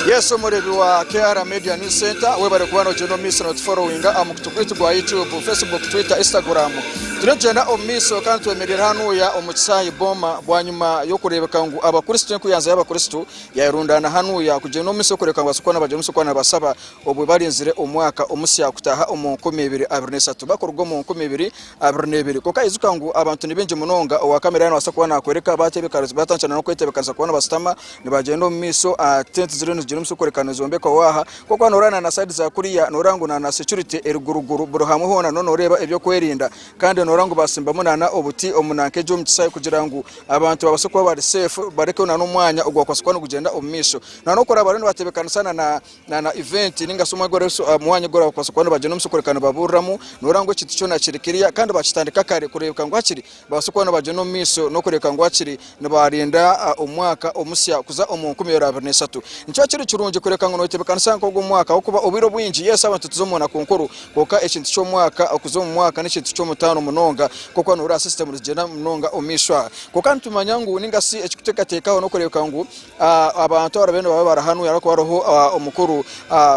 Yes, umurebi wa KR Media News Center we bari kubana ugeno miss not following amukutukwita gwa YouTube, Facebook, Twitter, Instagram. Turagenda omiso kandi twemerera hano ya Omukishayi Booma bwanyuma yo kurebeka ngo Yabakuritsito Enkuyanza Yabakuritsito yairundana hano ya kugeno miso kureka ngo asukwana baje muso kwana basaba obwe barinzire Omwaka Musya kutaha omunko 2023 bakorwa mu 2022 koka izuka ngo abantu nibenje munonga wa kamera yana wasakwana kwereka batebekaraza batancana no kwetebekaraza kubona basitama nibagenda omiso atenti zireno muso kurekana zombe kwa waha koko norana na side za kuriya norangu na security eruguruguru buro hamwe hona none oreba ebyo kwerinda kandi norangu basimba munana obuti omunanke jo Mukishayi kugira ngo abantu babasokwa bari safe bareke na n'umwanya ugwa kwasukwana kugenda omisho nano kora barene batebekana sana na event ninga soma gore mwanya gore kwasukwana baje no musukurekana baburamu norangu kiti cyo na kirikiriya kandi bacitandika kare kurebeka ngo akiri basukwana baje no miso no kureka ngo akiri nibarinda Omwaka Musya kuza omunko 2023 nico kiri kirunje kureka ngo notebekana sanko go Omwaka okuba obiro bwinji yes abantu tuzomona konkuru koka ekintu cyo Omwaka okuzo mu Mwaka n'ekintu cyo mutano munonga koko nura system rugena munonga omishwa koka ntumanya ngo ninga si ekikutekateka no kureka ngo abantu arabene baba barahanu yarako baroho omukuru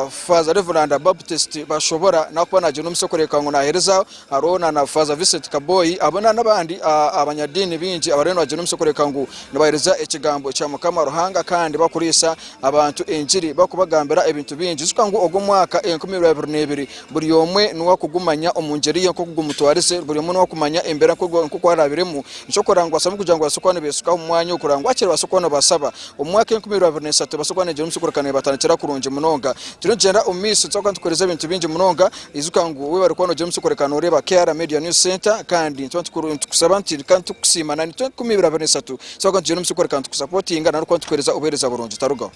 Father Reverend Baptist bashobora nakubana je no musokoreka ngo nahereza arona na Father Vincent Kaboyi abona nabandi abanyadini binji abareno baje no musokoreka ngo nabahereza ekigambo cya Mukama Ruhanga kandi bakurisa abantu enjiri bakubagambira ebintu binji zuka ngo ogo Mwaka 2022 buri yomwe nuwa kugumanya omunjeri yo kugumutwarise buri yomwe nuwa kumanya embera ko kwarabiremu cyo korangwa asaba kugira ngo basukwane besuka umwanya ukurangwa akiri basukwane basaba Omwaka 2023 basukwane je musukurekane batanakira kurunje munonga turagenda omiso tsoka ntukoreza ibintu binji munonga izuka ngo we bari kwano je musukurekane ureba KR Media News Center kandi ntukusaba nti kandi tukusimana ni 2023 tsoka je musukurekane tukusupportinga naruko ntukoreza ubereza burunje taruga